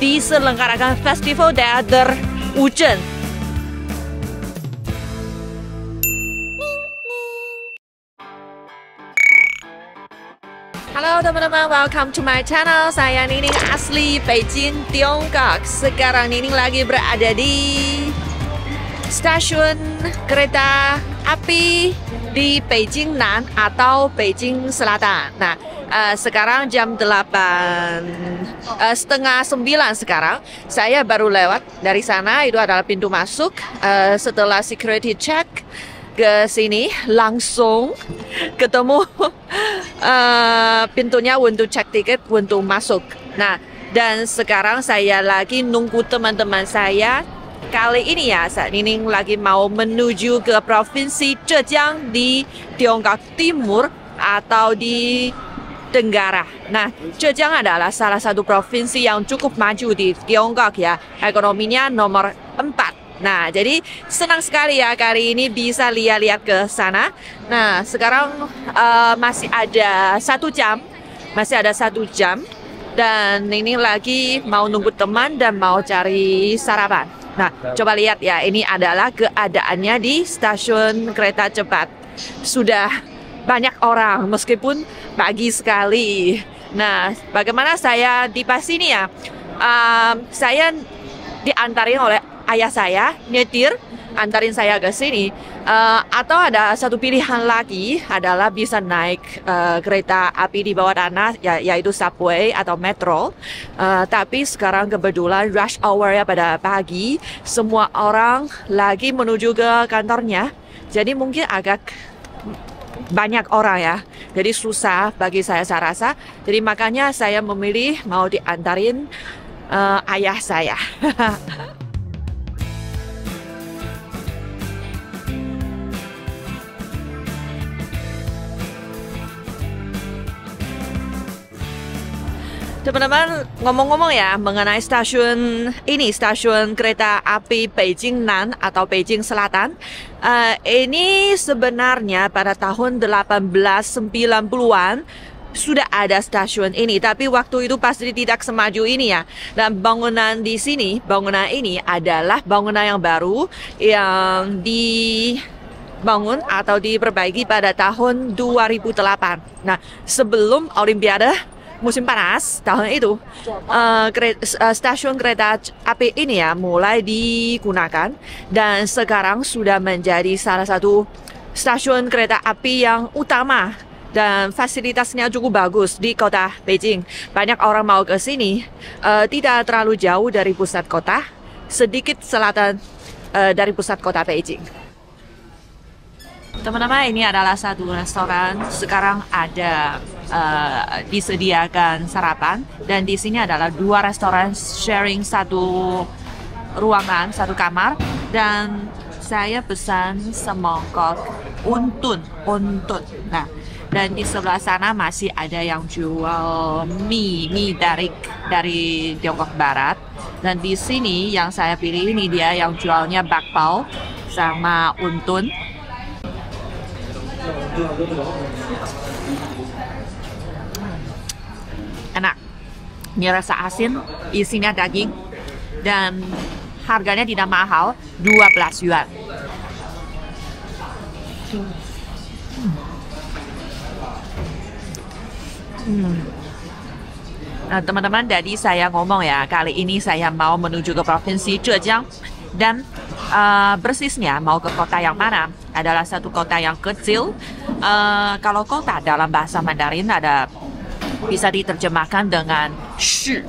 diselenggarakan Festival Teater Wuzhen. Halo teman-teman, welcome to my channel. Saya Nining asli Beijing, Tiongkok. Sekarang Nining lagi berada di stasiun kereta api di Beijing Nan atau Beijing Selatan. Nah, sekarang jam 8, setengah 9 sekarang. Saya baru lewat dari sana, itu adalah pintu masuk. Setelah security check ke sini, langsung ketemu pintunya untuk cek tiket untuk masuk. Nah, dan sekarang saya lagi nunggu teman-teman saya. Kali ini ya, saat ini lagi mau menuju ke Provinsi Zhejiang di Tiongkok Timur atau di Tenggara. Nah, Zhejiang adalah salah satu provinsi yang cukup maju di Tiongkok ya. Ekonominya nomor 4. Nah, jadi senang sekali ya kali ini bisa lihat-lihat ke sana. Nah, sekarang masih ada 1 jam. Masih ada 1 jam. Dan ini lagi mau nunggu teman dan mau cari sarapan. Nah, coba lihat ya, ini adalah keadaannya di stasiun kereta cepat. Sudah banyak orang meskipun pagi sekali. Nah, bagaimana saya di pas ini ya? Saya diantarin oleh ayah saya, nyetir, antarin saya ke sini. Atau ada satu pilihan lagi adalah bisa naik kereta api di bawah tanah, yaitu subway atau metro. Tapi sekarang kebetulan rush hour ya pada pagi, semua orang lagi menuju ke kantornya. Jadi mungkin agak banyak orang ya, jadi susah bagi saya rasa. Jadi makanya saya memilih mau diantarin ayah saya. Teman-teman, ngomong-ngomong ya mengenai stasiun ini, stasiun kereta api Beijing Nan atau Beijing Selatan. Ini sebenarnya pada tahun 1890-an sudah ada stasiun ini, tapi waktu itu pasti tidak semaju ini ya. Dan bangunan di sini, bangunan ini adalah bangunan yang baru yang dibangun atau diperbaiki pada tahun 2008. Nah, sebelum Olimpiade musim panas tahun itu, stasiun kereta api ini ya mulai digunakan dan sekarang sudah menjadi salah satu stasiun kereta api yang utama dan fasilitasnya cukup bagus di kota Beijing. Banyak orang mau ke sini, tidak terlalu jauh dari pusat kota, sedikit selatan dari pusat kota Beijing. Teman-teman, ini adalah satu restoran. Sekarang ada disediakan sarapan, dan di sini adalah 2 restoran sharing satu ruangan, satu kamar, dan saya pesan semangkok untun. Nah, dan di sebelah sana masih ada yang jual mie dari Tiongkok Barat, dan di sini yang saya pilih ini dia yang jualnya bakpao sama untun. Enak, ini rasa asin, isinya daging, dan harganya tidak mahal, 12 yuan. Nah teman-teman, jadi saya ngomong ya, kali ini saya mau menuju ke Provinsi Zhejiang. Dan persisnya mau ke kota yang mana? Adalah satu kota yang kecil. Kalau kota dalam bahasa Mandarin ada bisa diterjemahkan dengan shi.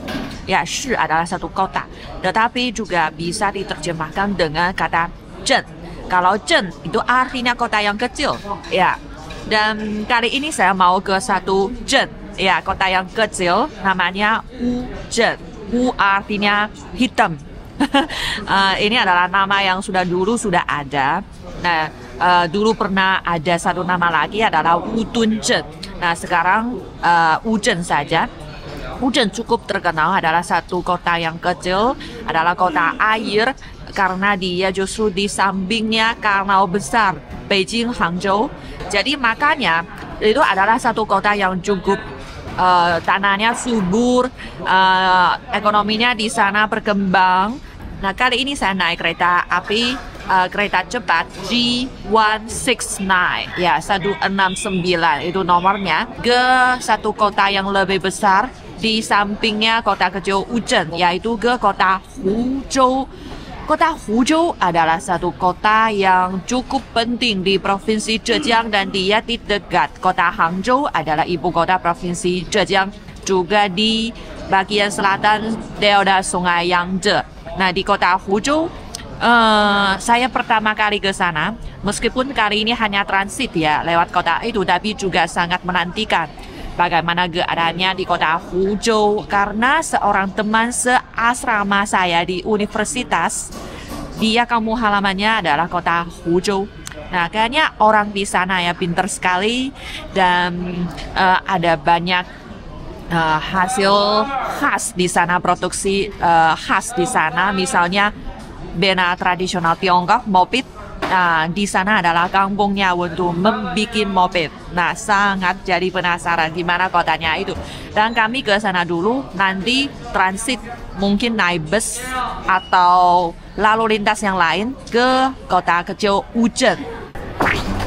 Ya, shi adalah satu kota. Tetapi juga bisa diterjemahkan dengan kata zhen. Kalau zhen itu artinya kota yang kecil. Ya. Dan kali ini saya mau ke satu zhen. Ya, kota yang kecil namanya Wuzhen. Wu artinya hitam. Ini adalah nama yang dulu sudah ada. Nah, dulu pernah ada satu nama lagi adalah Wudunzhen. Nah, sekarang Wuzhen saja. Wuzhen cukup terkenal, adalah satu kota yang kecil, adalah kota air karena dia justru di sampingnya kanal besar Beijing Hangzhou. Jadi makanya itu adalah satu kota yang cukup tanahnya subur, ekonominya di sana berkembang. Nah, kali ini saya naik kereta api, kereta cepat G169, ya 169 itu nomornya, ke satu kota yang lebih besar di sampingnya kota kecil Wuzhen, yaitu ke kota Huzhou. Kota Huzhou adalah satu kota yang cukup penting di Provinsi Zhejiang dan dia di dekat kota Hangzhou adalah ibu kota Provinsi Zhejiang, juga di bagian selatan delta Sungai Yangtze. Nah, di kota Huzhou saya pertama kali ke sana, meskipun kali ini hanya transit ya lewat kota itu, tapi juga sangat menantikan bagaimana keadaannya di kota Huzhou, karena seorang teman seasrama saya di universitas, dia kampung halamannya adalah kota Huzhou. Nah, kayaknya orang di sana ya pintar sekali dan ada banyak hasil khas di sana, produksi khas di sana, misalnya bena tradisional Tiongkok, mopit. Nah, di sana adalah kampungnya untuk membuat moped. Nah, sangat jadi penasaran gimana kotanya itu. Dan kami ke sana dulu, nanti transit mungkin naik bus atau lalu lintas yang lain ke kota kecil Wuzhen.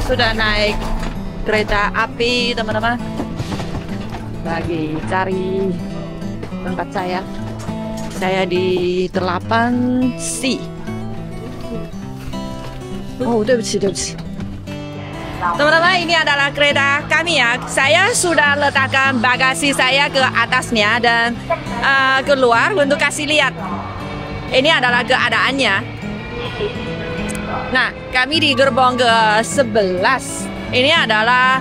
Sudah naik kereta api, teman-teman. Lagi cari tempat saya. Saya di 8C. Oh, 对不起。Teman-teman, ini adalah kereta kami ya. Saya sudah letakkan bagasi saya ke atasnya dan keluar untuk kasih lihat. Ini adalah keadaannya. Nah, kami di gerbong ke-11. Ini adalah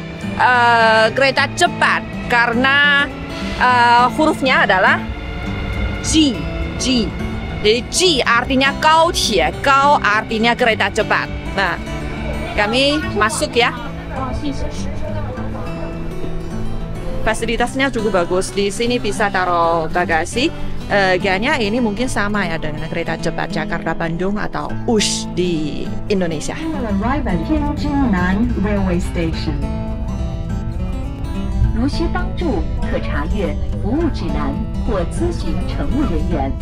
kereta cepat karena hurufnya adalah G. Jadi G artinya Gaotie, Gao artinya kereta cepat. Nah, kami masuk ya. Fasilitasnya juga bagus. Di sini bisa taruh bagasi. Kayaknya ini mungkin sama ya dengan kereta cepat Jakarta Bandung atau WUSH di Indonesia. Railway Station. 如需帮助，可查阅服务指南或咨询乘务人员。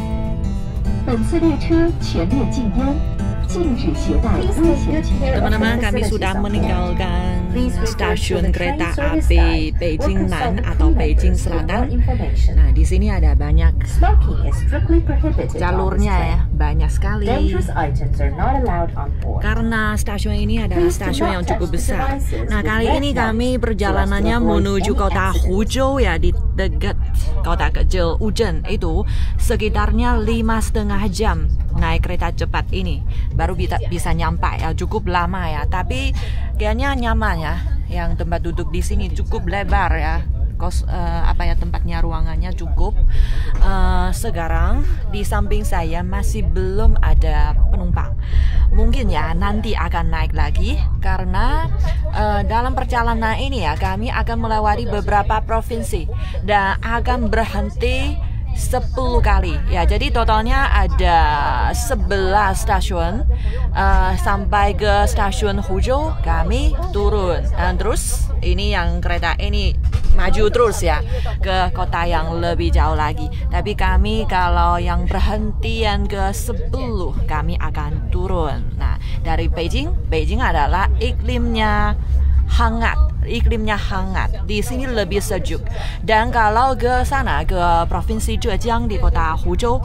本次列车全面禁烟，禁止携带危险品。Teman-teman, kami sudah meninggalkan stasiun kereta api Beijing Nan atau Beijing Selatan. Nah, di sini ada banyak jalurnya ya, banyak sekali. Karena stasiun ini adalah stasiun yang cukup besar. Nah, kali ini kami perjalanannya menuju kota Huzhou ya, di dekat kota kecil Wuzhen itu sekitarnya 5,5 jam naik kereta cepat ini baru bisa nyampe ya, cukup lama ya, tapi kayaknya nyaman ya. Yang tempat duduk di sini cukup lebar ya, tempatnya, ruangannya cukup. Sekarang di samping saya masih belum ada penumpang. Mungkin ya nanti akan naik lagi karena dalam perjalanan ini ya kami akan melewati beberapa provinsi dan akan berhenti 10 kali ya, jadi totalnya ada 11 stasiun. Sampai ke stasiun Huzhou kami turun dan terus ini yang kereta ini maju terus ya ke kota yang lebih jauh lagi. Tapi kami kalau yang berhentian ke 10 kami akan turun. Nah, dari Beijing adalah iklimnya hangat. Di sini lebih sejuk. Dan kalau ke sana, ke Provinsi Zhejiang di kota Huzhou,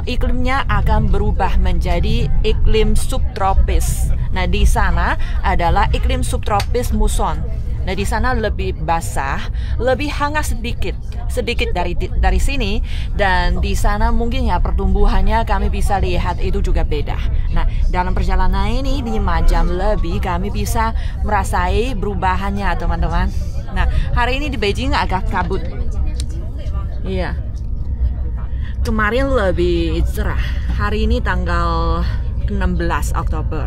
iklimnya akan berubah menjadi iklim subtropis. Nah, di sana adalah iklim subtropis muson. Nah, di sana lebih basah, lebih hangat sedikit dari sini, dan di sana mungkin ya pertumbuhannya kami bisa lihat itu juga beda. Nah, dalam perjalanan ini 5 jam lebih kami bisa merasai perubahannya, teman-teman. Nah, hari ini di Beijing agak kabut. Iya. Kemarin lebih cerah. Hari ini tanggal 16 Oktober.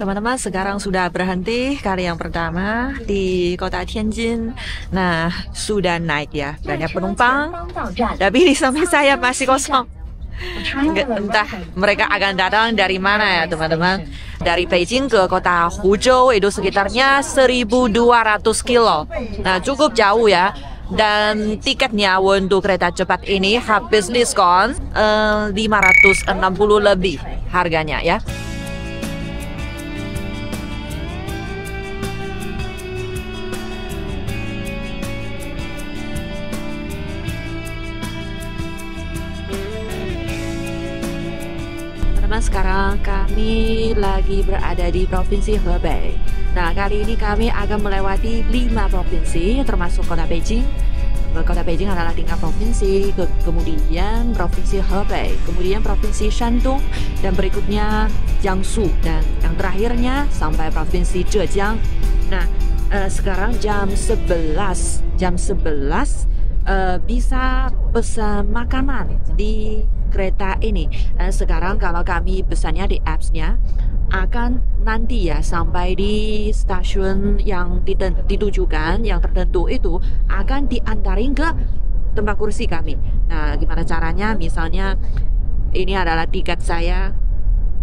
Teman-teman, sekarang sudah berhenti kali yang pertama di kota Tianjin. Nah, sudah naik ya, banyak penumpang. Tapi di samping saya masih kosong. Entah mereka akan datang dari mana ya, teman-teman. Dari Beijing ke kota Huzhou itu sekitarnya 1.200 kilo. Nah, cukup jauh ya. Dan tiketnya untuk kereta cepat ini habis diskon 560 lebih harganya ya. Sekarang kami lagi berada di Provinsi Hebei. Nah, kali ini kami akan melewati 5 provinsi, termasuk kota Beijing. Kota Beijing adalah 3 provinsi, kemudian Provinsi Hebei, kemudian Provinsi Shandong, dan berikutnya Jiangsu, dan yang terakhirnya sampai Provinsi Zhejiang. Nah, sekarang jam 11 bisa pesan makanan di kereta ini. Sekarang kalau kami pesannya di apps-nya akan nanti ya sampai di stasiun yang ditujukan yang tertentu itu akan diantarin ke tempat kursi kami. Nah, gimana caranya? Misalnya ini adalah tiket saya.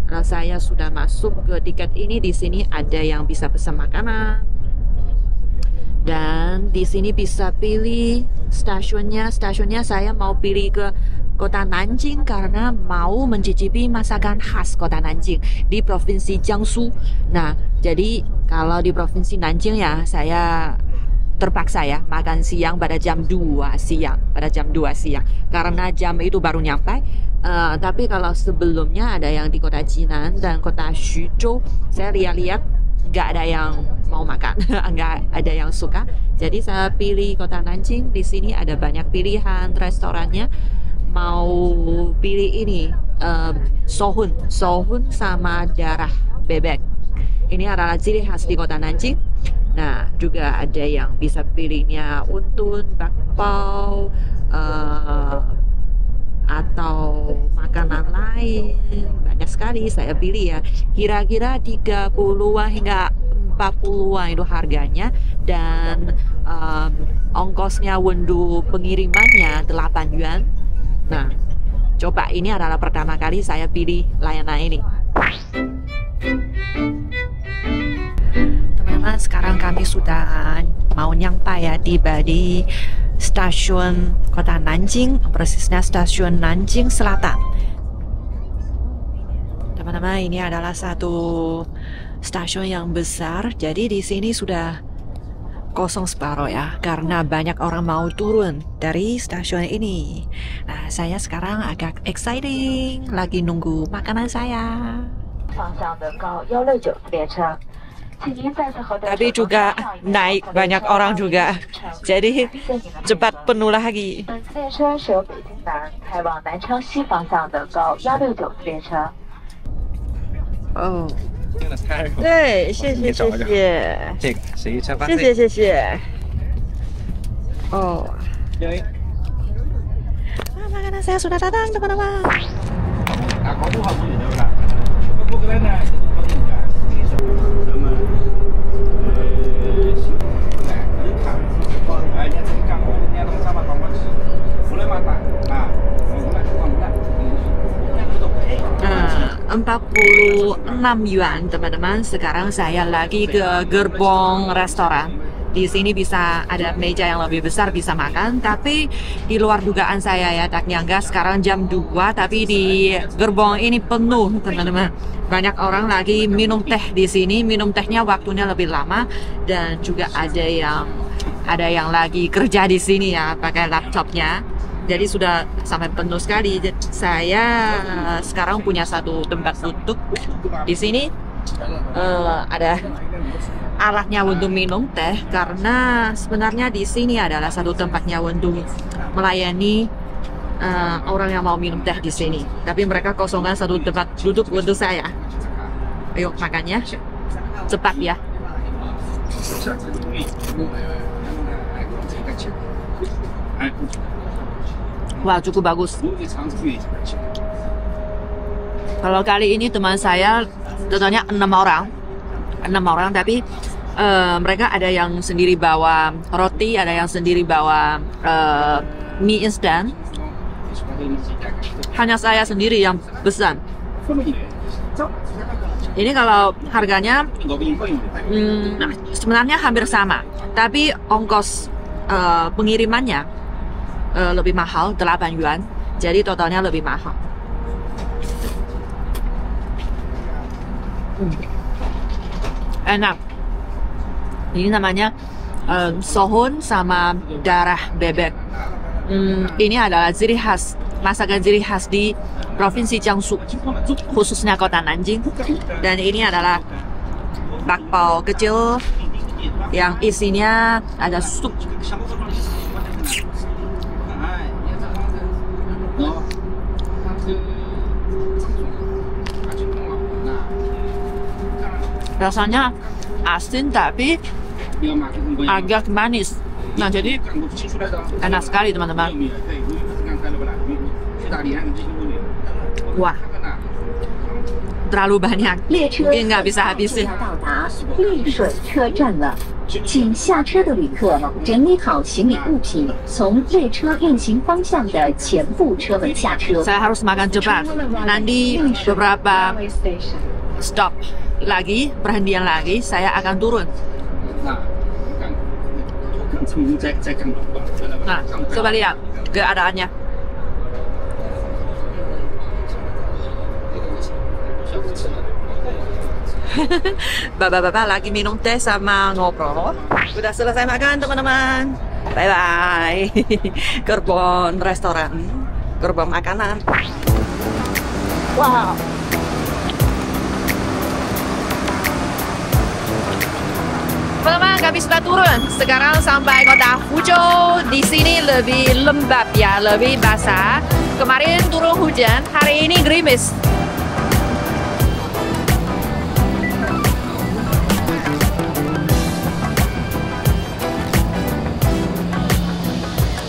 Kalau saya sudah masuk ke tiket ini, di sini ada yang bisa pesan makanan. Dan di sini bisa pilih stasiunnya. Stasiunnya saya mau pilih ke Kota Nanjing karena mau mencicipi masakan khas Kota Nanjing di Provinsi Jiangsu. Nah, jadi kalau di Provinsi Nanjing ya saya terpaksa ya makan siang pada jam 2 siang. Karena jam itu baru nyampe. Tapi kalau sebelumnya ada yang di Kota Jinan dan Kota Xuzhou, saya lihat nggak ada yang mau makan, nggak ada yang suka. Jadi saya pilih Kota Nanjing. Di sini ada banyak pilihan restorannya. Mau pilih ini sohun sama darah bebek. Ini adalah ciri khas di Kota Nanjing. Nah, juga ada yang bisa pilihnya untun, bakpao, atau makanan lain. Banyak sekali saya pilih ya. Kira-kira 30-an hingga 40-an itu harganya. Dan ongkosnya untuk pengirimannya 8 yuan. Nah, coba ini adalah pertama kali saya pilih layanan ini. Teman-teman, sekarang kami sudah mau nyampe ya, tiba di stasiun Kota Nanjing, persisnya stasiun Nanjing Selatan. Teman-teman, ini adalah satu stasiun yang besar, jadi di sini sudah kosong separuh ya, karena banyak orang mau turun dari stasiun ini. Nah, saya sekarang agak exciting, lagi nunggu makanan saya. Tapi juga naik banyak orang juga, jadi cepat penuh lagi. Oh. 对，谢谢。这个是一车八岁。谢谢。Oh. Makanan saya sudah datang, teman-teman. Yuan teman-teman. Sekarang saya lagi ke gerbong restoran. Di sini bisa ada meja yang lebih besar, bisa makan. Tapi di luar dugaan saya ya, tak nyangka sekarang jam 2 tapi di gerbong ini penuh teman-teman. Banyak orang lagi minum teh di sini. Minum tehnya waktunya lebih lama. Dan juga ada yang lagi kerja di sini ya, pakai laptopnya. Jadi sudah sampai penuh sekali. Saya sekarang punya satu tempat duduk di sini. Ada alatnya untuk minum teh, karena sebenarnya di sini adalah satu tempatnya untuk melayani orang yang mau minum teh di sini. Tapi mereka kosongkan satu tempat duduk untuk saya. Ayo makannya cepat ya. Wah, cukup bagus. Kalau kali ini teman saya totalnya 6 orang, tapi mereka ada yang sendiri bawa roti, ada yang sendiri bawa mie instan. Hanya saya sendiri yang pesan. Ini kalau harganya sebenarnya hampir sama, tapi ongkos pengirimannya lebih mahal, 8 yuan. Jadi totalnya lebih mahal. Enak. Ini namanya sohon sama darah bebek. Ini adalah ciri khas, masakan ciri khas di Provinsi Jiangsu, khususnya kota Nanjing. Dan ini adalah bakpao kecil yang isinya ada sup. Rasanya asin tapi agak manis. Nah, jadi enak sekali teman-teman. Wah, terlalu banyak, mungkin nggak bisa habisin. 丽水车站了，请下车的旅客整理好行李物品，从列车运行方向的前部车门下车。 Saya harus makan cepat. Nanti beberapa stop lagi, perhentian lagi, saya akan turun. Nah, coba lihat keadaannya. Bapak-bapak lagi minum teh sama ngobrol. Udah selesai makan teman-teman. Bye-bye. Gerbong restoran, gerbong makanan. Wow. Teman-teman, kami sudah turun. Sekarang sampai kota Fuzhou. Di sini lebih lembab ya, lebih basah. Kemarin turun hujan, hari ini gerimis.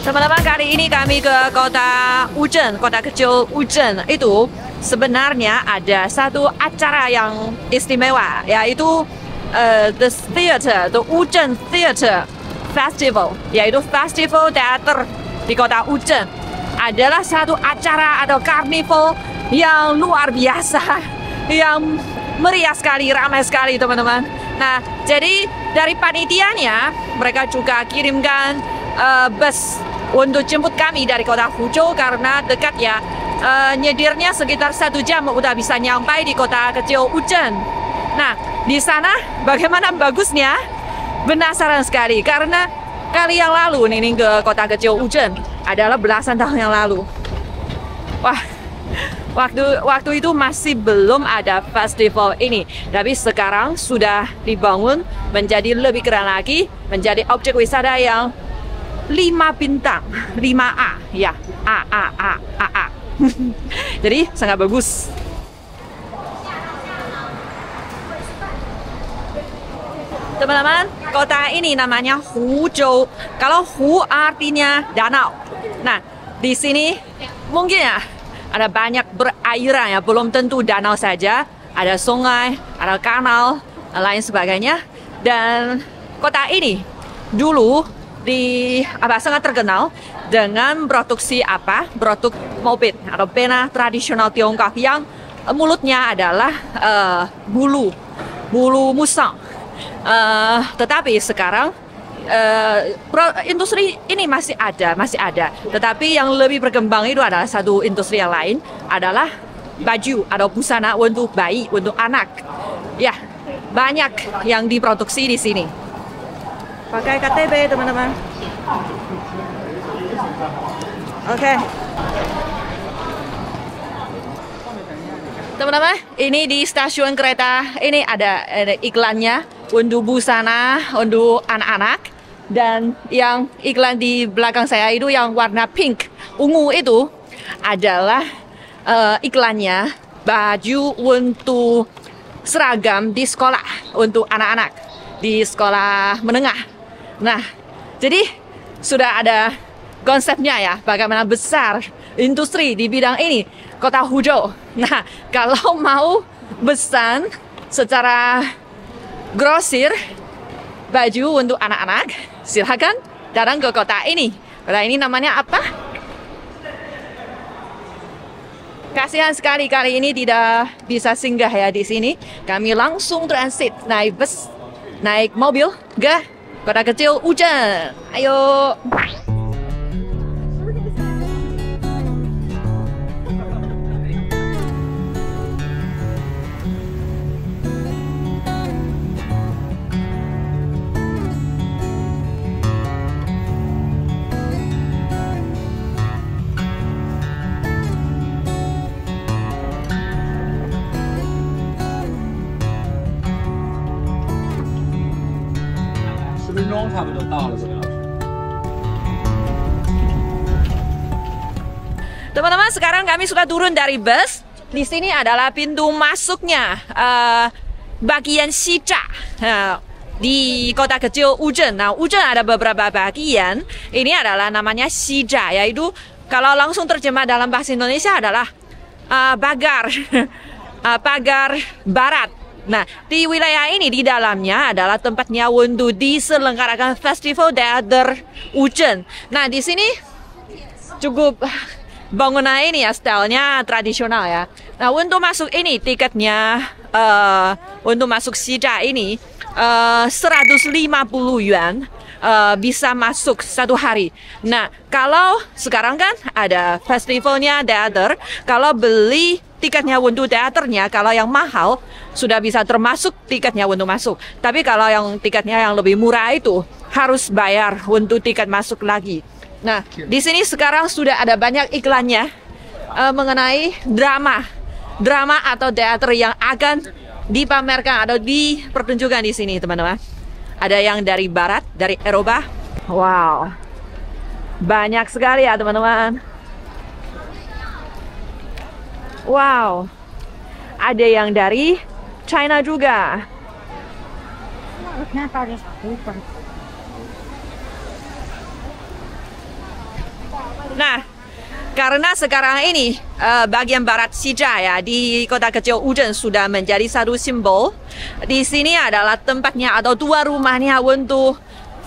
Teman-teman, kali ini kami ke kota Wuzhen, kota kecil Wuzhen. Itu sebenarnya ada satu acara yang istimewa, yaitu the theater, the Wuzhen Theater Festival, yaitu festival teater di kota Wuzhen. Adalah satu acara atau karnival yang luar biasa, yang meriah sekali, ramai sekali teman-teman. Nah, jadi dari panitianya mereka juga kirimkan bus untuk jemput kami dari kota Fuzhou karena dekat ya. Nyedirnya sekitar 1 jam udah bisa nyampai di kota kecil Wuzhen. Nah, di sana bagaimana bagusnya? Penasaran sekali karena kali yang lalu Nining ke kota kecil Wuzhen adalah belasan tahun yang lalu. Wah, waktu itu masih belum ada festival ini, tapi sekarang sudah dibangun menjadi lebih keren lagi, menjadi objek wisata yang 5 bintang, 5A ya, A. Jadi sangat bagus. Teman-teman, kota ini namanya Huzhou. Kalau Hu artinya danau. Nah, di sini mungkin ya ada banyak perairan ya, belum tentu danau saja. Ada sungai, ada kanal, dan lain sebagainya. Dan kota ini dulu sangat terkenal dengan produksi produk moped atau pena tradisional Tiongkok yang mulutnya adalah bulu musang. Tetapi sekarang industri ini masih ada. Tetapi yang lebih berkembang itu adalah satu industri yang lain, adalah baju atau busana untuk bayi, untuk anak. Ya, banyak yang diproduksi di sini. Pakai KTP teman-teman. Oke. Teman-teman, ini di stasiun kereta ini ada iklannya untuk busana untuk anak-anak. Dan yang iklan di belakang saya itu yang warna pink ungu itu adalah iklannya baju untuk seragam di sekolah untuk anak-anak di sekolah menengah. Nah, jadi sudah ada konsepnya ya, bagaimana besar industri di bidang ini kota Huzhou. Nah, kalau mau pesan secara grosir baju untuk anak-anak, silakan datang ke kota ini. Kota ini namanya apa? Kasihan sekali kali ini tidak bisa singgah ya di sini. Kami langsung transit naik bus, naik mobil ke Kota kecil Wuzhen. Ayo. Teman-teman, sekarang kami sudah turun dari bus. Di sini adalah pintu masuknya bagian Xizha di kota kecil Wuzhen. Nah, Wuzhen ada beberapa bagian. Ini adalah namanya Xizha, yaitu kalau langsung terjemah dalam bahasa Indonesia adalah pagar pagar barat. Nah, di wilayah ini di dalamnya adalah tempatnya untuk diselenggarakan Festival Teater Wuzhen. Nah, di sini cukup bangunan ini ya stylenya tradisional ya. Nah, untuk masuk ini tiketnya untuk masuk Xizha ini 150 yuan bisa masuk 1 hari. Nah, kalau sekarang kan ada festivalnya teater, kalau beli tiketnya untuk teaternya, kalau yang mahal sudah bisa termasuk tiketnya untuk masuk. Tapi kalau yang tiketnya yang lebih murah itu harus bayar untuk tiket masuk lagi. Nah, di sini sekarang sudah ada banyak iklannya mengenai drama atau teater yang akan dipamerkan atau dipertunjukkan di sini, teman-teman. Ada yang dari barat, dari Eropa. Wow, banyak sekali ya, teman-teman. Wow, ada yang dari China juga. Nah, karena sekarang ini bagian barat Xizha ya di kota kecil Wuzhen sudah menjadi satu simbol. Di sini adalah tempatnya atau tuan rumahnya untuk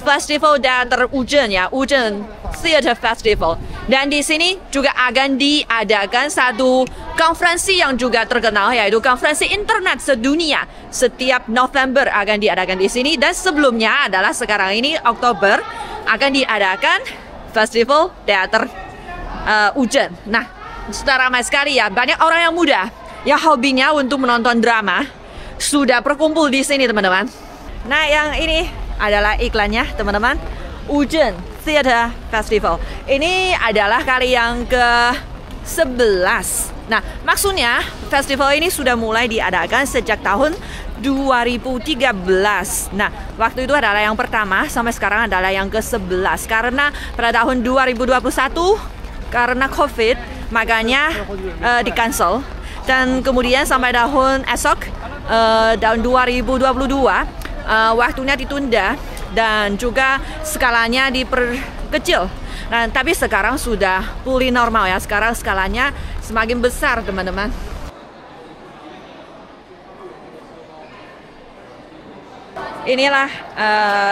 Festival Teater Wuzhen ya, Wuzhen Theater Festival. Dan di sini juga akan diadakan satu konferensi yang juga terkenal, yaitu konferensi internet sedunia. Setiap November akan diadakan di sini, dan sebelumnya adalah sekarang ini Oktober akan diadakan Festival Teater Wuzhen. Nah, sudah ramai sekali ya, banyak orang yang muda yang hobinya untuk menonton drama sudah berkumpul di sini, teman-teman. Nah, yang ini adalah iklannya, teman-teman. Wuzhen Theater Festival. Ini adalah kali yang ke-11. Nah, maksudnya festival ini sudah mulai diadakan sejak tahun 2013. Nah, waktu itu adalah yang pertama, sampai sekarang adalah yang ke-11. Karena pada tahun 2021 karena COVID, makanya di-cancel. Dan kemudian sampai tahun esok, tahun 2022, waktunya ditunda dan juga skalanya diperkecil. Nah, tapi sekarang sudah pulih normal ya. Sekarang skalanya semakin besar, teman-teman. Inilah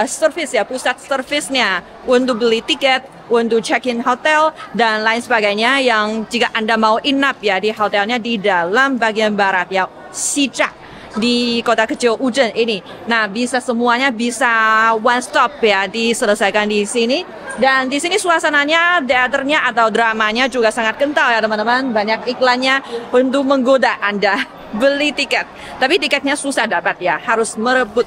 servis ya, pusat servisnya untuk beli tiket, untuk check-in hotel dan lain sebagainya. Yang jika Anda mau inap ya di hotelnya di dalam bagian barat ya, Xizha di kota kecil Wuzhen ini. Nah, bisa semuanya bisa one stop ya, diselesaikan di sini. Dan di sini suasananya, teaternya atau dramanya juga sangat kental ya, teman-teman. Banyak iklannya untuk menggoda Anda beli tiket. Tapi tiketnya susah dapat ya, harus merebut.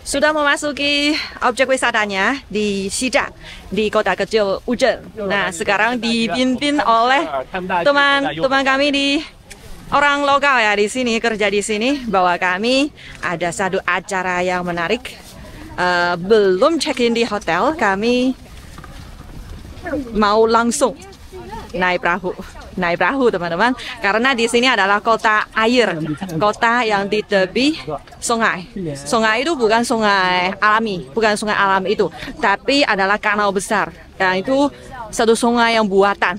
Sudah memasuki objek wisatanya di Xizha di kota kecil Wuzhen. Nah, sekarang dipimpin oleh teman-teman kami di orang lokal ya di sini, kerja di sini, bahwa kami ada satu acara yang menarik. Belum check-in di hotel, kami mau langsung naik perahu teman-teman, karena di sini adalah kota air, kota yang di tepi sungai. Sungai itu bukan sungai alami, bukan sungai alam itu, tapi adalah kanal besar. Dan itu satu sungai yang buatan.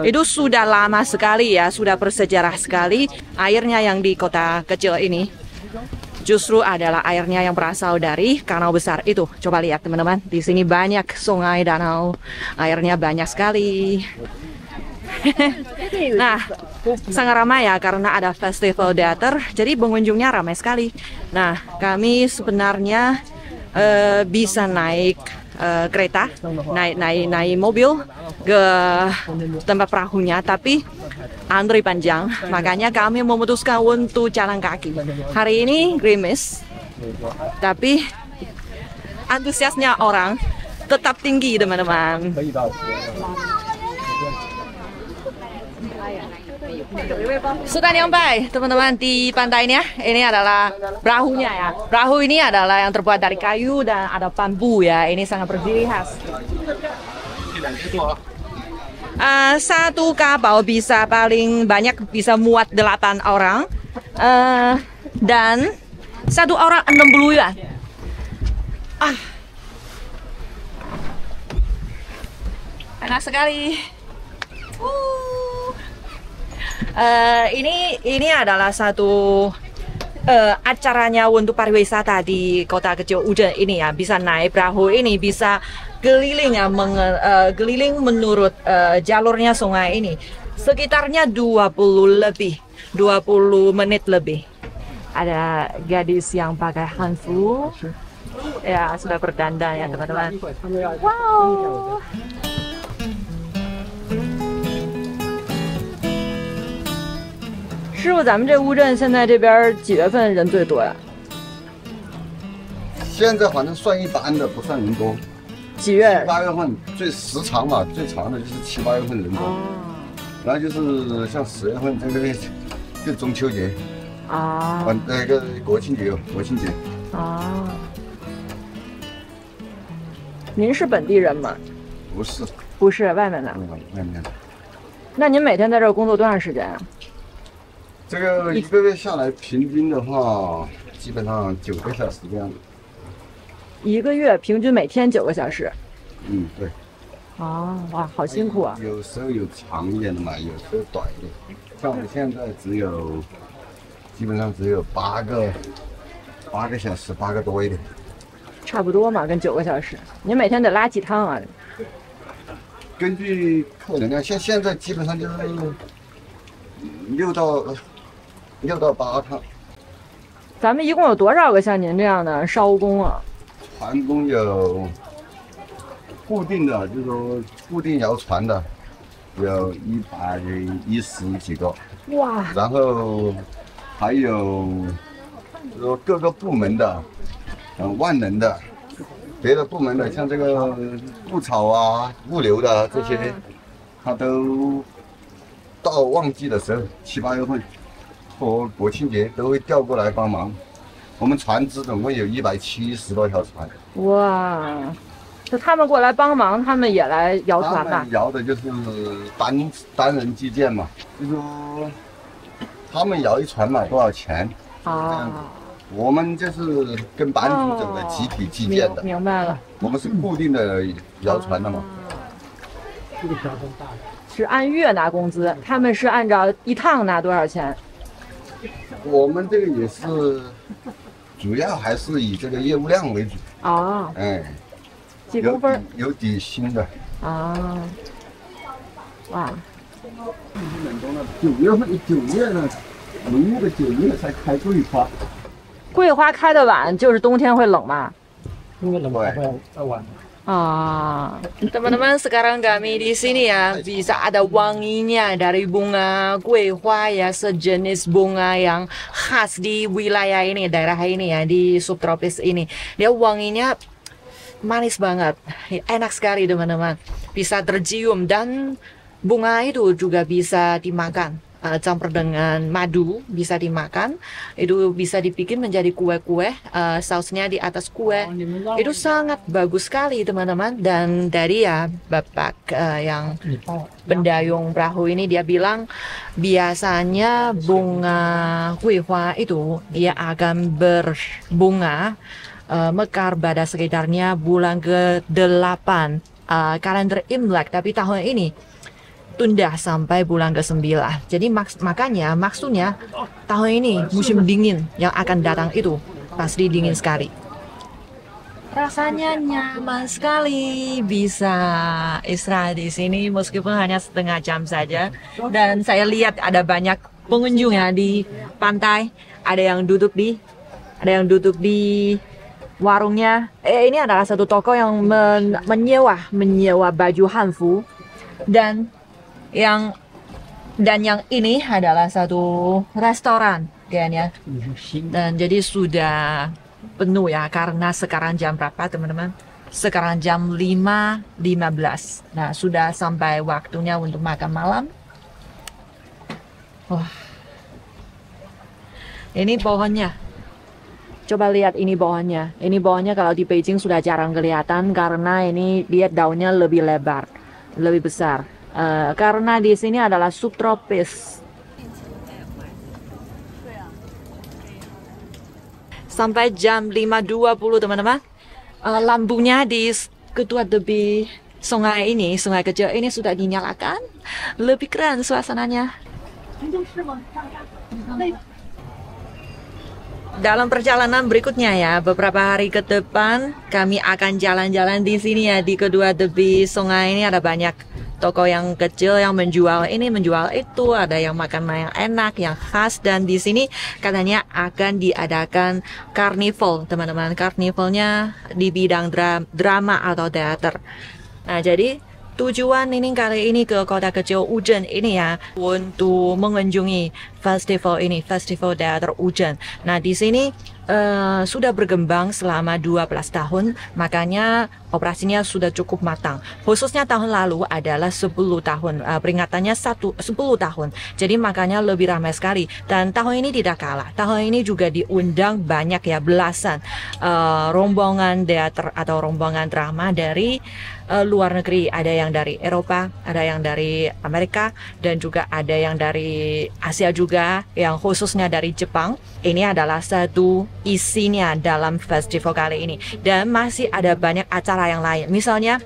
Itu sudah lama sekali ya, sudah bersejarah sekali. Airnya yang di kota kecil ini justru adalah airnya yang berasal dari kanal besar itu. Coba lihat teman-teman, di sini banyak sungai, danau, airnya banyak sekali. Nah, sangat ramai ya karena ada festival teater, jadi pengunjungnya ramai sekali. Nah, kami sebenarnya bisa naik kereta, naik mobil ke tempat perahunya, tapi antri panjang. Makanya kami memutuskan untuk jalan kaki. Hari ini gerimis, tapi antusiasnya orang tetap tinggi, teman-teman. Sudah nyampe, teman-teman, di pantainya. Ini adalah perahunya ya. Perahu ini adalah yang terbuat dari kayu dan ada bambu ya. Ini sangat berdiri khas. Satu kapal bisa paling banyak bisa muat 8 orang. Dan satu orang 60 ya. Enak sekali. Ini adalah satu acaranya untuk pariwisata di kota kecil Ujen ini ya. Bisa naik perahu ini, bisa keliling ya, keliling menurut jalurnya sungai ini. Sekitarnya 20 menit lebih. Ada gadis yang pakai hanfu. Ya, sudah berdandan ya, teman-teman. Wow. 师傅，咱们这乌镇现在这边几月份人最多呀？现在反正算一般的，不算人多。几月？7、8月份最时长嘛，最长的就是7、8月份人多。然后就是像10月份这个就中秋节啊，那个国庆节。啊。您是本地人吗？不是。不是，外面的。外面的。那您每天在这儿工作多长时间啊？ 这个1个月下来，平均的话，基本上9个小时这样子。1个月平均每天9个小时。嗯，对。哦，哇，好辛苦啊！有时候有长一点的嘛，有时候短一点。像我们现在基本上只有8个小时，8个多一点。差不多嘛，跟9个小时。您每天得拉几趟啊？根据客人量，现在基本上就是6到8趟。咱们一共有多少个像您这样的艄工啊？船工有固定的，就是说固定摇船的，有110几个。哇！然后还有就是说各个部门的，万能的，别的部门的，像这个布草啊、物流的这些，他都到旺季的时候，7、8月份和国庆节都会调过来帮忙。我们船只总共有170多条船。哇！就他们过来帮忙，他们也来摇船吧？他们摇的就是单人计件嘛，就说他们摇一船嘛多少钱？啊。我们就是跟班主走的集体计件的。明白了。我们是固定的摇船的嘛。这个条件大。是按月拿工资，他们是按照一趟拿多少钱？我们这个也是，主要还是以这个业务量为主。哦。哎。几公分？有底薪的。啊。哇。9月呢，农历的9月才开桂花。桂花开的晚，就是冬天会冷吗？因为冷会晚。Ah, teman-teman, sekarang kami di sini ya bisa ada wanginya dari bunga kuehua ya, sejenis bunga yang khas di wilayah ini, daerah ini ya, di subtropis ini. Dia wanginya manis banget, enak sekali teman-teman, bisa tercium, dan bunga itu juga bisa dimakan. Campur dengan madu bisa dimakan, itu bisa dibikin menjadi kue-kue, sausnya di atas kue, itu sangat bagus sekali teman-teman. Dan dari ya bapak yang pendayung perahu ini, dia bilang biasanya bunga kuehua itu dia akan berbunga mekar pada sekitarnya bulan ke-8 kalender Imlek, tapi tahun ini tunda sampai bulan ke-9. Jadi makanya maksudnya tahun ini musim dingin yang akan datang itu pasti dingin sekali. Rasanya nyaman sekali, bisa istirahat di sini meskipun hanya setengah jam saja. Dan saya lihat ada banyak pengunjung ya di pantai. Ada yang duduk di warungnya. Ini adalah satu toko yang menyewa baju hanfu, dan yang ini adalah satu restoran kayaknya. Dan jadi sudah penuh ya, karena sekarang jam berapa teman-teman? Sekarang jam 5.15. Nah, sudah sampai waktunya untuk makan malam. Wah, ini pohonnya. Coba lihat ini pohonnya. Ini pohonnya kalau di Beijing sudah jarang kelihatan karena ini dia daunnya lebih lebar, lebih besar. Karena di sini adalah subtropis. Sampai jam 5.20 teman-teman. Lampunya di kedua tepi sungai ini, sungai kecil ini sudah dinyalakan. Lebih keren suasananya. Dalam perjalanan berikutnya ya, beberapa hari ke depan kami akan jalan-jalan di sini ya, di kedua tepi sungai ini ada banyak toko yang kecil yang menjual ini, menjual itu, ada yang makanan yang enak, yang khas, dan di sini katanya akan diadakan karnival, teman-teman. Karnivalnya di bidang drama atau teater. Nah, jadi tujuan ini kali ini ke kota kecil Wuzhen ini ya, untuk mengunjungi festival ini, festival teater Wuzhen. Nah, di sini sudah berkembang selama 12 tahun, makanya operasinya sudah cukup matang. Khususnya tahun lalu adalah 10 tahun, peringatannya 10 tahun. Jadi makanya lebih ramai sekali. Dan tahun ini tidak kalah. Tahun ini juga diundang banyak ya, belasan rombongan teater atau rombongan drama dari luar negeri. Ada yang dari Eropa, ada yang dari Amerika, dan juga ada yang dari Asia juga, yang khususnya dari Jepang. Ini adalah satu isinya dalam festival kali ini, dan masih ada banyak acara yang lain. Misalnya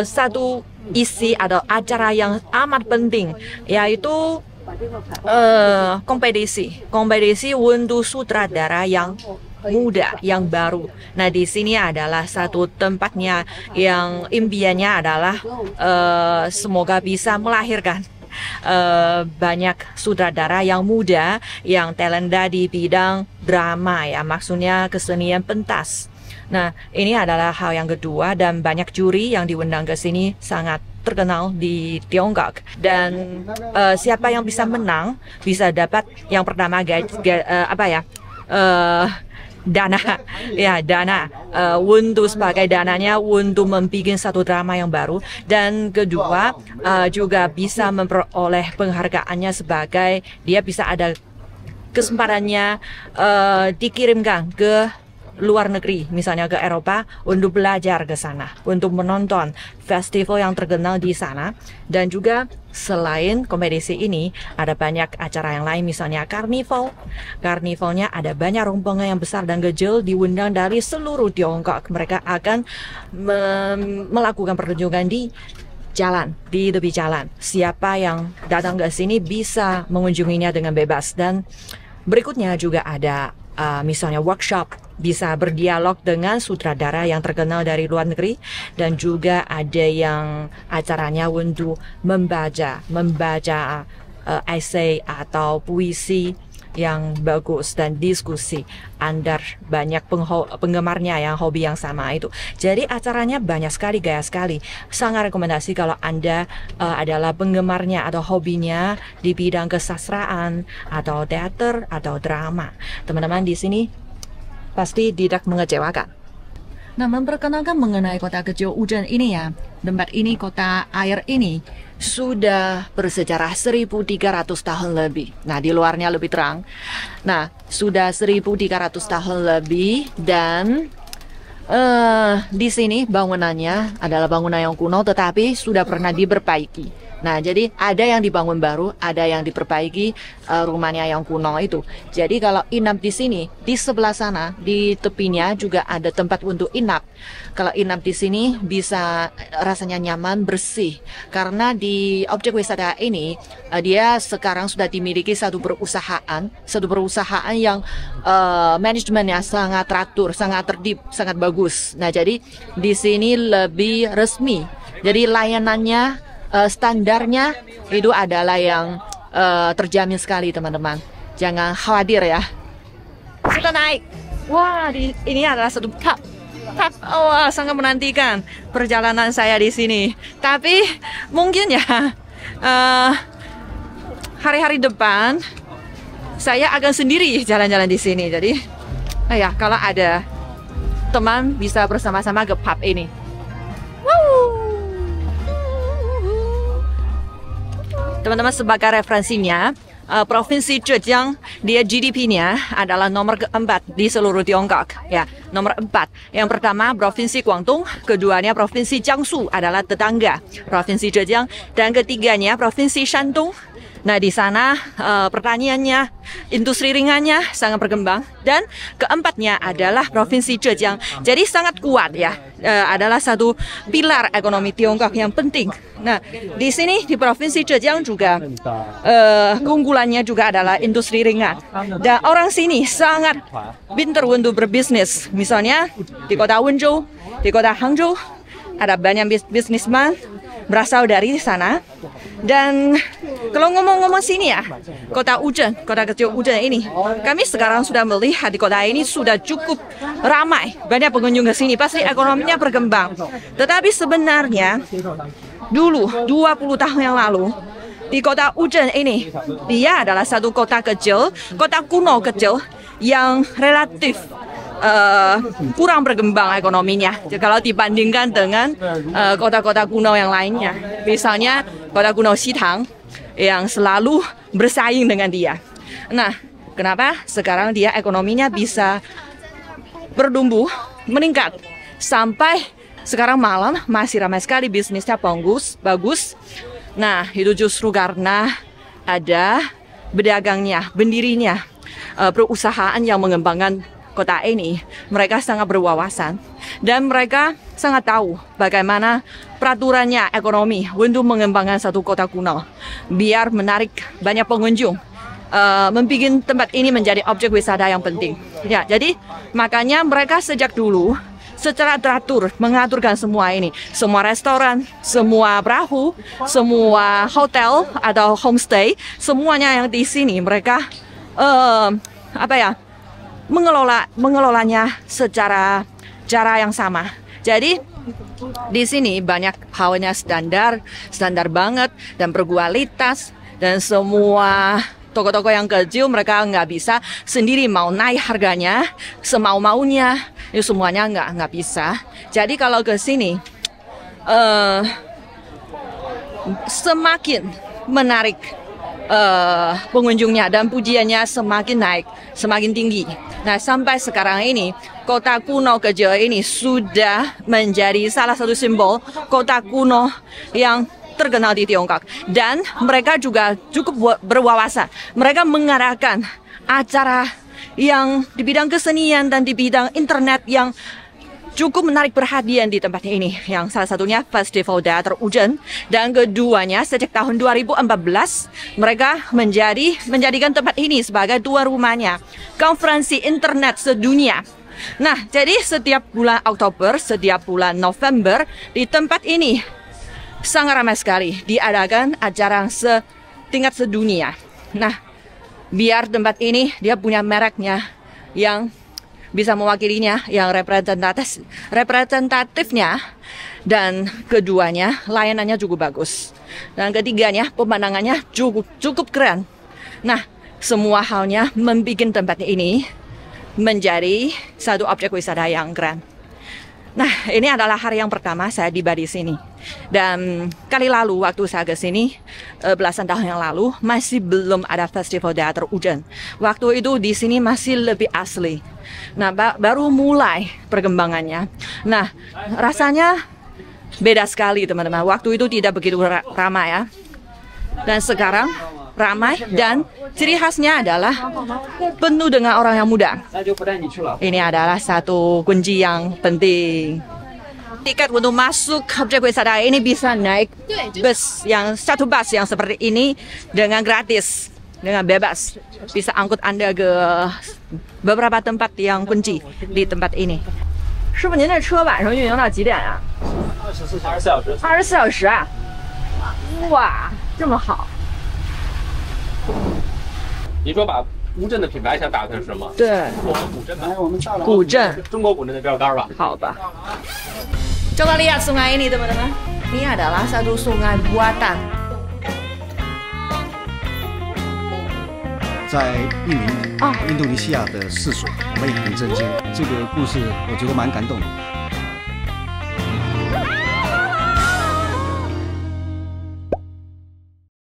satu isi atau acara yang amat penting yaitu kompetisi untuk sutradara yang muda, yang baru. Nah, di sini adalah satu tempatnya yang impiannya adalah semoga bisa melahirkan banyak sutradara yang muda, yang talenta di bidang drama ya, maksudnya kesenian pentas. Nah, ini adalah hal yang kedua, dan banyak juri yang diundang ke sini sangat terkenal di Tiongkok. Dan siapa yang bisa menang bisa dapat yang pertama dana ya, dana untuk sebagai dananya untuk membuat satu drama yang baru, dan kedua juga bisa memperoleh penghargaannya sebagai dia bisa ada kesempatannya dikirimkan ke luar negeri, misalnya ke Eropa, untuk belajar ke sana, untuk menonton festival yang terkenal di sana. Dan juga selain kompetisi ini, ada banyak acara yang lain, misalnya karnival. Karnivalnya ada banyak rombongan yang besar dan kecil diundang dari seluruh Tiongkok. Mereka akan melakukan pertunjukan di jalan, di tepi jalan. Siapa yang datang ke sini bisa mengunjunginya dengan bebas. Dan berikutnya juga ada misalnya workshop, bisa berdialog dengan sutradara yang terkenal dari luar negeri, dan juga ada yang acaranya untuk membaca essay atau puisi yang bagus, dan diskusi antar banyak penggemarnya yang hobi yang sama itu. Jadi acaranya banyak sekali, gaya sekali. Sangat rekomendasi kalau Anda adalah penggemarnya atau hobinya di bidang kesastraan atau teater atau drama. Teman-teman di sini pasti tidak mengecewakan. Nah, memperkenalkan mengenai kota kecil Wuzhen ini ya, tempat ini, kota air ini sudah bersejarah 1.300 tahun lebih. Nah, di luarnya lebih terang. Nah, sudah 1.300 tahun lebih, dan di sini bangunannya adalah bangunan yang kuno tetapi sudah pernah diperbaiki. Nah, jadi ada yang dibangun baru, ada yang diperbaiki rumahnya yang kuno itu. Jadi kalau inap di sini, di sebelah sana, di tepinya juga ada tempat untuk inap. Kalau inap di sini bisa rasanya nyaman, bersih. Karena di objek wisata ini, dia sekarang sudah dimiliki satu perusahaan yang manajemennya sangat teratur, sangat tertib, sangat bagus. Nah, jadi di sini lebih resmi. Jadi layanannya, standarnya itu adalah yang terjamin sekali, teman-teman. Jangan khawatir ya. Sudah naik. Wah, ini adalah satu pub. Wah, sangat menantikan perjalanan saya di sini. Tapi mungkin ya hari-hari depan saya akan sendiri jalan-jalan di sini. Jadi, ya kalau ada teman bisa bersama-sama ke pub ini. Teman-teman, sebagai referensinya, Provinsi Zhejiang, dia GDP-nya adalah nomor keempat di seluruh Tiongkok. Ya, nomor 4. Yang pertama Provinsi Guangdong, keduanya Provinsi Jiangsu adalah tetangga Provinsi Zhejiang, dan ketiganya Provinsi Shandong. Nah, di sana pertaniannya, industri ringannya sangat berkembang, dan keempatnya adalah Provinsi Zhejiang. Jadi sangat kuat ya, adalah satu pilar ekonomi Tiongkok yang penting. Nah, di sini di Provinsi Zhejiang juga keunggulannya juga adalah industri ringan. Dan orang sini sangat pintar untuk berbisnis. Misalnya di kota Wenzhou, di kota Hangzhou ada banyak bisnisman berasal dari sana. Dan kalau ngomong-ngomong sini ya, kota Wuzhen, kota kecil Wuzhen ini, kami sekarang sudah melihat di kota ini sudah cukup ramai, banyak pengunjung ke sini, pasti ekonominya berkembang. Tetapi sebenarnya dulu 20 tahun yang lalu di kota Wuzhen ini, dia adalah satu kota kecil, kota kuno kecil yang relatif kurang berkembang ekonominya kalau dibandingkan dengan kota-kota kuno yang lainnya. Misalnya kota kuno Xitang yang selalu bersaing dengan dia. Nah, kenapa sekarang dia ekonominya bisa bertumbuh, meningkat sampai sekarang malam masih ramai sekali, bisnisnya bagus. Nah, itu justru karena ada pedagangnya, pendirinya, perusahaan yang mengembangkan kota ini. Mereka sangat berwawasan dan mereka sangat tahu bagaimana peraturannya ekonomi untuk mengembangkan satu kota kuno biar menarik banyak pengunjung, membuat tempat ini menjadi objek wisata yang penting. Ya, jadi makanya mereka sejak dulu secara teratur mengaturkan semua ini, semua restoran, semua perahu, semua hotel atau homestay, semuanya yang di sini mereka mengelolanya secara cara yang sama. Jadi di sini banyak halnya standar banget dan berkualitas, dan semua toko-toko yang kecil mereka nggak bisa sendiri mau naik harganya semau-maunya, itu semuanya nggak bisa. Jadi kalau ke sini semakin menarik pengunjungnya dan pujiannya semakin naik, semakin tinggi. Nah, sampai sekarang ini kota kuno kecil ini sudah menjadi salah satu simbol kota kuno yang terkenal di Tiongkok. Dan mereka juga cukup berwawasan. Mereka mengadakan acara yang di bidang kesenian dan di bidang internet yang cukup menarik perhatian di tempat ini, yang salah satunya Festival Teater Wuzhen, dan keduanya sejak tahun 2014 mereka menjadikan tempat ini sebagai tuan rumahnya konferensi internet sedunia. Nah, jadi setiap bulan Oktober, setiap bulan November di tempat ini sangat ramai sekali diadakan acara setingkat sedunia. Nah, biar tempat ini dia punya mereknya yang bisa mewakilinya, yang representatifnya, dan keduanya layanannya cukup bagus, dan ketiganya pemandangannya cukup keren. Nah, semua halnya membuat tempat ini menjadi satu objek wisata yang keren. Nah, ini adalah hari yang pertama saya tiba di sini. Dan kali lalu waktu saya ke sini belasan tahun yang lalu masih belum ada Festival Teater Wuzhen. Waktu itu di sini masih lebih asli. Nah, baru mulai perkembangannya. Nah, rasanya beda sekali teman-teman. Waktu itu tidak begitu ramai ya. Dan sekarang ramai, dan ciri khasnya adalah penuh dengan orang yang muda. Ini adalah satu kunci yang penting. Tiket untuk masuk objek wisata ini bisa naik satu bus yang seperti ini dengan gratis, dengan bebas. Bisa angkut Anda ke beberapa tempat yang kunci di tempat ini. 师傅，您这车晚上运营到几点啊？24小时。24小时啊！哇，这么好。 你说把古镇的品牌想打的是什么？对，我们古镇吧。古镇，中国古镇的标杆吧。好吧。Coba lihat sungai ini teman-teman. Ini adalah satu sungai buatan. 在印尼印度尼西亚的泗水，我们也很震惊。这个故事我觉得蛮感动的。